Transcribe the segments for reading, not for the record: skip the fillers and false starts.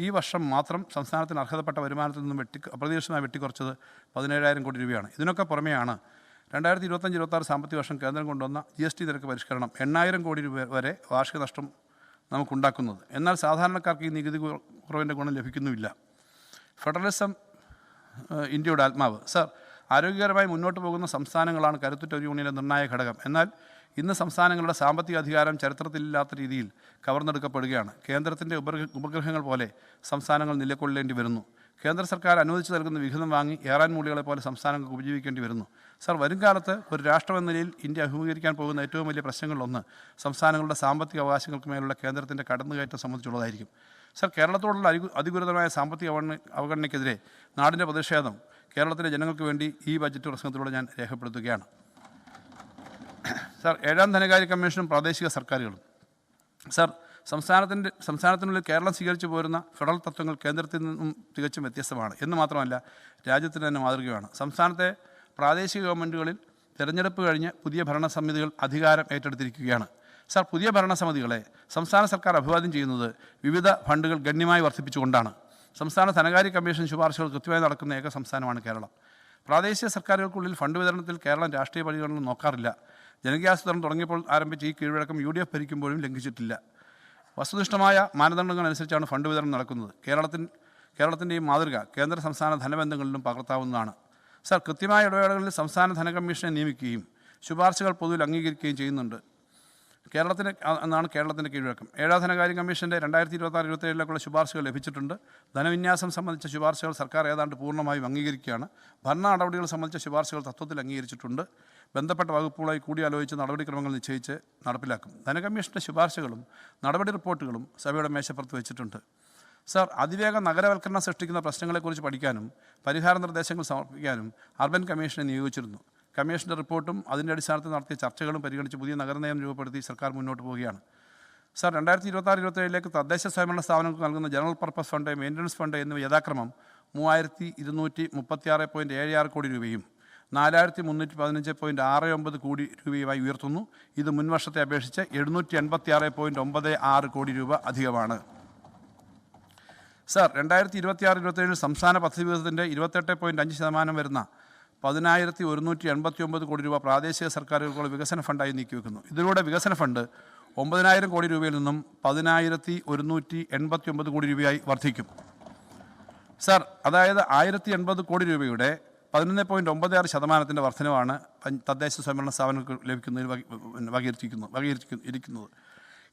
ഈ വർഷം മാത്രം സംസ്ഥാനത്തിന് അർഹതപ്പെട്ട വരുമാനത്തിൽ നിന്നും അപ്രതീക്ഷിതമായി വെട്ടിക്കുറച്ചത് 17,000 കോടി രൂപയാണ്. ഇതിനൊക്കെ പുറമെയാണ് 2025-26 സാമ്പത്തിക വർഷം കേന്ദ്രം കൊണ്ടുവന്ന GST നിരക്ക് പരിഷ്കരണം 8,000 കോടി രൂപ വരെ വാർഷിക നഷ്ടം നമുക്കുണ്ടാക്കുന്നത്. എന്നാൽ സാധാരണക്കാർക്ക് ഈ നികുതി കുറവിൻ്റെ ഗുണം ലഭിക്കുന്നുമില്ല. ഫെഡറലിസം ഇന്ത്യയുടെ ആത്മാവ്. സർ, ആരോഗ്യകരമായി മുന്നോട്ട് പോകുന്ന സംസ്ഥാനങ്ങളാണ് കരുത്തുറ്റ ഒരു യൂണിയൻ്റെ നിർണായക ഘടകം. എന്നാൽ ഇന്ന് സംസ്ഥാനങ്ങളുടെ സാമ്പത്തിക അധികാരം ചരിത്രത്തിലില്ലാത്ത രീതിയിൽ കവർന്നെടുക്കപ്പെടുകയാണ്. കേന്ദ്രത്തിൻ്റെ ഉപഗ്രഹങ്ങൾ പോലെ സംസ്ഥാനങ്ങൾ നിലകൊള്ളേണ്ടി വരുന്നു. കേന്ദ്ര സർക്കാർ അനുവദിച്ചു നൽകുന്ന വിഹിതം വാങ്ങി ഏറാൻ മൂളികളെ പോലെ സംസ്ഥാനങ്ങൾക്ക് ഉപജീവിക്കേണ്ടി വരുന്നു. സർ, വരുംകാലത്ത് ഒരു രാഷ്ട്രമെന്ന നിലയിൽ ഇന്ത്യ അഭിമുഖീകരിക്കാൻ പോകുന്ന ഏറ്റവും വലിയ പ്രശ്നങ്ങളിലൊന്ന് സംസ്ഥാനങ്ങളുടെ സാമ്പത്തിക അവകാശങ്ങൾക്ക് മേലുള്ള കേന്ദ്രത്തിൻ്റെ കടന്നുകയറ്റം സംബന്ധിച്ചുള്ളതായിരിക്കും. സർ, കേരളത്തോടുള്ള അതിഗുരുതരമായ സാമ്പത്തിക അവഗണനയ്ക്കെതിരെ നാടിൻ്റെ പ്രതിഷേധം കേരളത്തിലെ ജനങ്ങൾക്ക് വേണ്ടി ഈ ബജറ്റ് പ്രസംഗത്തിലൂടെ ഞാൻ രേഖപ്പെടുത്തുകയാണ്. സർ, 7ാം ധനകാര്യ കമ്മീഷനും പ്രാദേശിക സർക്കാരുകളും. സർ, സംസ്ഥാനത്തിനുള്ളിൽ കേരളം സ്വീകരിച്ചു പോരുന്ന ഫെഡറൽ തത്വങ്ങൾ കേന്ദ്രത്തിൽ നിന്നും തികച്ചും വ്യത്യസ്തമാണ് എന്ന് മാത്രമല്ല രാജ്യത്തിന് തന്നെ മാതൃകയാണ്. സംസ്ഥാനത്തെ പ്രാദേശിക ഗവൺമെൻറ്റുകളിൽ തിരഞ്ഞെടുപ്പ് കഴിഞ്ഞ് പുതിയ ഭരണസമിതികൾ അധികാരം ഏറ്റെടുത്തിരിക്കുകയാണ്. സർ, പുതിയ ഭരണസമിതികളെ സംസ്ഥാന സർക്കാർ അഭിവാദ്യം ചെയ്യുന്നത് വിവിധ ഫണ്ടുകൾ ഗണ്യമായി വർദ്ധിപ്പിച്ചുകൊണ്ടാണ്. സംസ്ഥാന ധനകാര്യ കമ്മീഷൻ ശുപാർശകൾ കൃത്യമായി നടക്കുന്ന ഏക സംസ്ഥാനമാണ് കേരളം. പ്രാദേശിക സർക്കാരുകൾക്കുള്ളിൽ ഫണ്ട് വിതരണത്തിൽ കേരളം രാഷ്ട്രീയ പരിഗണന നോക്കാറില്ല. ജനകീയാസൂത്രണം തുടങ്ങിയപ്പോൾ ആരംഭിച്ച ഈ കീഴ്വഴക്കം UDF ഭരിക്കുമ്പോഴും ലംഘിച്ചിട്ടില്ല. വസ്തുനിഷ്ഠമായ മാനദണ്ഡങ്ങൾ അനുസരിച്ചാണ് ഫണ്ട് വിതരണം നടക്കുന്നത്. കേരളത്തിൻ്റെ ഈ മാതൃക കേന്ദ്ര സംസ്ഥാന ധനബന്ധങ്ങളിലും പകർത്താവുന്നതാണ്. സർ, കൃത്യമായ ഇടവേളകളിൽ സംസ്ഥാന ധനകമ്മീഷനെ നിയമിക്കുകയും ശുപാർശകൾ പൊതുവിൽ അംഗീകരിക്കുകയും ചെയ്യുന്നുണ്ട്. കേരളത്തിൻ്റെ കീഴ്വഴക്കം. 7ാം ധനകാര്യ കമ്മീഷൻ്റെ 2026-27 ശുപാർശകൾ ലഭിച്ചിട്ടുണ്ട്. ധനവിന്യാസം സംബന്ധിച്ച ശുപാർശകൾ സർക്കാർ ഏതാണ്ട് പൂർണ്ണമായും അംഗീകരിക്കുകയാണ്. ഭരണ നടപടികൾ സംബന്ധിച്ച ശുപാർശകൾ തത്വത്തിൽ അംഗീകരിച്ചിട്ടുണ്ട്. ബന്ധപ്പെട്ട വകുപ്പുകളായി കൂടിയാലോചിച്ച് നടപടിക്രമങ്ങൾ നിശ്ചയിച്ച് നടപ്പിലാക്കും. ധനകമ്മീഷൻ്റെ ശുപാർശകളും നടപടി റിപ്പോർട്ടുകളും സഭയുടെ മേശപ്പുറത്ത് വെച്ചിട്ടുണ്ട്. സർ, അതിവേഗ നഗരവൽക്കരണം സൃഷ്ടിക്കുന്ന പ്രശ്നങ്ങളെക്കുറിച്ച് പഠിക്കാനും പരിഹാര നിർദ്ദേശങ്ങൾ സമർപ്പിക്കാനും അർബൻ കമ്മീഷനെ നിയോഗിച്ചിരുന്നു. കമ്മീഷൻ്റെ റിപ്പോർട്ടും അതിൻ്റെ അടിസ്ഥാനത്തിൽ നടത്തിയ ചർച്ചകളും പരിഗണിച്ച് പുതിയ നഗരനയം രൂപപ്പെടുത്തി സർക്കാർ മുന്നോട്ട് പോവുകയാണ്. സർ, 2026-27 തദ്ദേശ സ്വയംഭരണ സ്ഥാപനങ്ങൾക്ക് നൽകുന്ന general purpose fund, maintenance fund എന്നിവ യഥാക്രമം 3,236.76 കോടി രൂപയും 4,315.69 കോടി രൂപയുമായി ഉയർത്തുന്നു. ഇത് മുൻവർഷത്തെ അപേക്ഷിച്ച് 786.96 കോടി രൂപ അധികമാണ്. സർ, 2026-27 സംസ്ഥാന പദ്ധതി വിഹിതത്തിൻ്റെ 28.5% വരുന്ന 10,189 കോടി രൂപ പ്രാദേശിക സർക്കാരുകൾക്കുള്ള വികസന ഫണ്ടായി നീക്കിവെക്കുന്നു. ഇതിലൂടെ വികസന ഫണ്ട് 9,000 കോടി രൂപയിൽ നിന്നും 10,189 കോടി രൂപയായി വർദ്ധിക്കും. സർ, അതായത് 1,080 കോടി രൂപയുടെ 11.96% വർധനവാണ് തദ്ദേശ സ്വയംഭരണ സ്ഥാപനങ്ങൾക്ക് ലഭിക്കുന്നതിൽ വകയിരുത്തിയിരിക്കുന്നത്.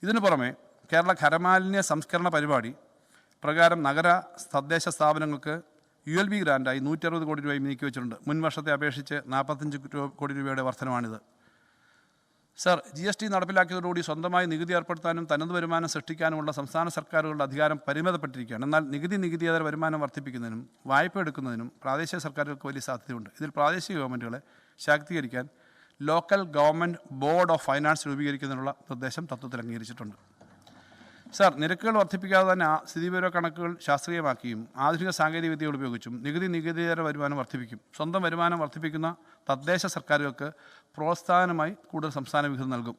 ഇതിനു പുറമെ കേരള ഖരമാലിന്യ സംസ്കരണ പരിപാടി പ്രകാരം നഗര തദ്ദേശ സ്ഥാപനങ്ങൾക്ക് ULB ഗ്രാൻറ്റായി 160 കോടി രൂപയും നീക്കിവെച്ചിട്ടുണ്ട്. മുൻ വർഷത്തെ അപേക്ഷിച്ച് 45 കോടി രൂപയുടെ വർധനമാണിത്. സർ, GST നടപ്പിലാക്കിയതോടുകൂടി സ്വന്തമായി നികുതി ഏർപ്പെടുത്താനും തനത് വരുമാനം സൃഷ്ടിക്കാനുമുള്ള സംസ്ഥാന സർക്കാരുകളുടെ അധികാരം പരിമിതപ്പെട്ടിരിക്കുകയാണ്. എന്നാൽ നികുതിയേതര വരുമാനം വർദ്ധിപ്പിക്കുന്നതിനും വായ്പ എടുക്കുന്നതിനും പ്രാദേശിക സർക്കാരുകൾക്ക് വലിയ സാധ്യതയുണ്ട്. ഇതിൽ പ്രാദേശിക ഗവൺമെൻറ്റുകളെ ശാക്തീകരിക്കാൻ local government board of finance രൂപീകരിക്കുന്നതിനുള്ള നിർദ്ദേശം തത്വത്തിൽ അംഗീകരിച്ചിട്ടുണ്ട്. സർ, നിരക്കുകൾ വർദ്ധിപ്പിക്കാതെ തന്നെ സ്ഥിതിവിവര കണക്കുകൾ ശാസ്ത്രീയമാക്കിയും ആധുനിക സാങ്കേതിക വിദ്യകൾ ഉപയോഗിച്ചും നികുതിയേതര വരുമാനം വർദ്ധിപ്പിക്കും. സ്വന്തം വരുമാനം വർദ്ധിപ്പിക്കുന്ന തദ്ദേശ സർക്കാരുകൾക്ക് പ്രോത്സാഹനമായി കൂടുതൽ സംസ്ഥാന വിഹിതം നൽകും.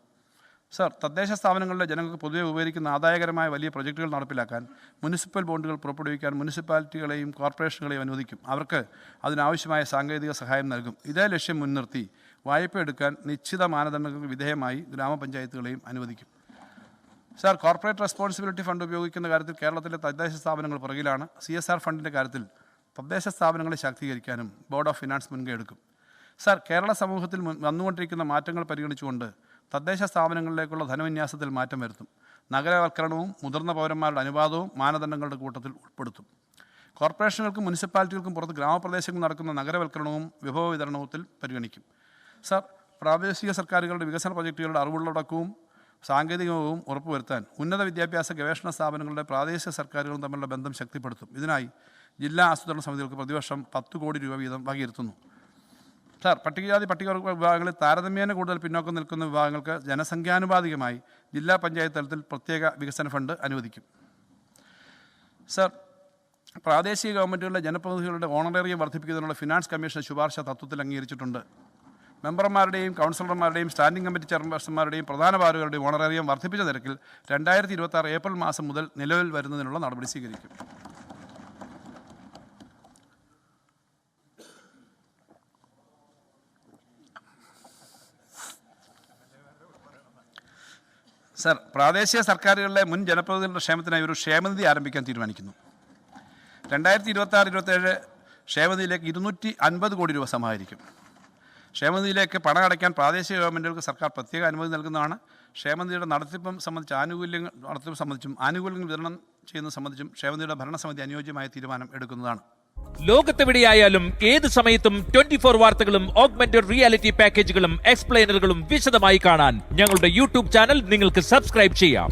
സർ, തദ്ദേശ സ്ഥാപനങ്ങളിലെ ജനങ്ങൾക്ക് പൊതുവെ ഉപകരിക്കുന്ന ആദായകരമായ വലിയ പ്രൊജക്റ്റുകൾ നടപ്പിലാക്കാൻ മുനിസിപ്പൽ ബോണ്ടുകൾ പുറപ്പെടുവിക്കാൻ മുനിസിപ്പാലിറ്റികളെയും കോർപ്പറേഷനുകളെയും അനുവദിക്കും. അവർക്ക് അതിനാവശ്യമായ സാങ്കേതിക സഹായം നൽകും. ഇതേ ലക്ഷ്യം മുൻനിർത്തി വായ്പ എടുക്കാൻ നിശ്ചിത മാനദണ്ഡങ്ങൾക്ക് വിധേയമായി ഗ്രാമപഞ്ചായത്തുകളെയും അനുവദിക്കും. സർ, കോർപ്പറേറ്റ് റെസ്പോൺസിബിലിറ്റി ഫണ്ട് ഉപയോഗിക്കുന്ന കാര്യത്തിൽ കേരളത്തിലെ തദ്ദേശ സ്ഥാപനങ്ങൾ പുറകിലാണ്. CSR ഫണ്ടിൻ്റെ കാര്യത്തിൽ തദ്ദേശ സ്ഥാപനങ്ങളെ ശാക്തീകരിക്കാനും ബോർഡ് ഓഫ് ഫിനാൻസ് മുൻകൈ എടുക്കും. സർ, കേരള സമൂഹത്തിൽ വന്നുകൊണ്ടിരിക്കുന്ന മാറ്റങ്ങൾ പരിഗണിച്ചുകൊണ്ട് തദ്ദേശ സ്ഥാപനങ്ങളിലേക്കുള്ള ധനവിന്യാസത്തിൽ മാറ്റം വരുത്തും. നഗരവൽക്കരണവും മുതിർന്ന പൗരന്മാരുടെ അനുവാദവും മാനദണ്ഡങ്ങളുടെ കൂട്ടത്തിൽ ഉൾപ്പെടുത്തും. കോർപ്പറേഷനുകൾക്കും മുനിസിപ്പാലിറ്റികൾക്കും പുറത്ത് ഗ്രാമപ്രദേശങ്ങളിൽ നടക്കുന്ന നഗരവൽക്കരണവും വിഭവ വിതരണത്തിൽ പരിഗണിക്കും. സർ, പ്രാദേശിക സർക്കാരുകളുടെ വികസന പ്രൊജക്റ്റുകളുടെ അറിവുള്ളടക്കവും സാങ്കേതികവും ഉറപ്പുവരുത്താൻ ഉന്നത വിദ്യാഭ്യാസ ഗവേഷണ സ്ഥാപനങ്ങളുടെ പ്രാദേശിക സർക്കാരുകളും തമ്മിലുള്ള ബന്ധം ശക്തിപ്പെടുത്തും. ഇതിനായി ജില്ലാ ആസൂത്രണ സമിതികൾക്ക് പ്രതിവർഷം 10 കോടി രൂപ വീതം വകയിരുത്തുന്നു. സർ, പട്ടികജാതി പട്ടികവർഗ വിഭാഗങ്ങളിൽ താരതമ്യേന കൂടുതൽ പിന്നോക്കം നിൽക്കുന്ന വിഭാഗങ്ങൾക്ക് ജനസംഖ്യാനുപാതികമായി ജില്ലാ പഞ്ചായത്ത് തലത്തിൽ പ്രത്യേക വികസന ഫണ്ട് അനുവദിക്കും. സർ, പ്രാദേശിക ഗവൺമെൻറ്റുകളുടെ ജനപ്രതിനിധികളുടെ ഓണറേറിയം വർദ്ധിപ്പിക്കുന്നതിനുള്ള ഫിനാൻസ് കമ്മീഷൻ ശുപാർശ തത്വത്തിൽ അംഗീകരിച്ചിട്ടുണ്ട്. മെമ്പർമാരുടെയും കൗൺസിലർമാരുടെയും സ്റ്റാൻഡിംഗ് കമ്മിറ്റി ചെയർപേഴ്സൺമാരുടെയും പ്രധാന ഭാരവാഹികളുടെയും ഓണറേറിയം വർദ്ധിപ്പിച്ച നിരക്കിൽ 2026 ഏപ്രിൽ മാസം മുതൽ നിലവിൽ വരുന്നതിനുള്ള നടപടി സ്വീകരിക്കും. സർ, പ്രാദേശിക സർക്കാരുകളിലെ മുൻ ജനപ്രതിനിധികളുടെ ക്ഷേമത്തിനായി ഒരു ക്ഷേമനിധി ആരംഭിക്കാൻ തീരുമാനിക്കുന്നു. 2026-27 ക്ഷേമനിധിയിലേക്ക് 250 കോടി രൂപ സമാഹരിക്കും. ക്ഷേമനിധിയിലേക്ക് പണം അടയ്ക്കാൻ പ്രാദേശിക ഗവൺമെൻറ്റുകൾക്ക് സർക്കാർ പ്രത്യേക അനുമതി നൽകുന്നതാണ്. ക്ഷേമനിധിയുടെ നടത്തിപ്പും സംബന്ധിച്ച് ആനുകൂല്യങ്ങൾ വിതരണം ചെയ്യുന്നത് സംബന്ധിച്ചും ക്ഷേമനിധിയുടെ ഭരണസമിതി അനുയോജ്യമായ തീരുമാനം എടുക്കുന്നതാണ്. ലോകത്തെവിടെയായാലും ഏത് സമയത്തും 24 വാർത്തകളും ഓഗ്മെന്റഡ് റിയാലിറ്റി പാക്കേജുകളും എക്സ്പ്ലെയിനറുകളും വിശദമായി കാണാൻ ഞങ്ങളുടെ യൂട്യൂബ് ചാനൽ നിങ്ങൾക്ക് സബ്സ്ക്രൈബ് ചെയ്യാം.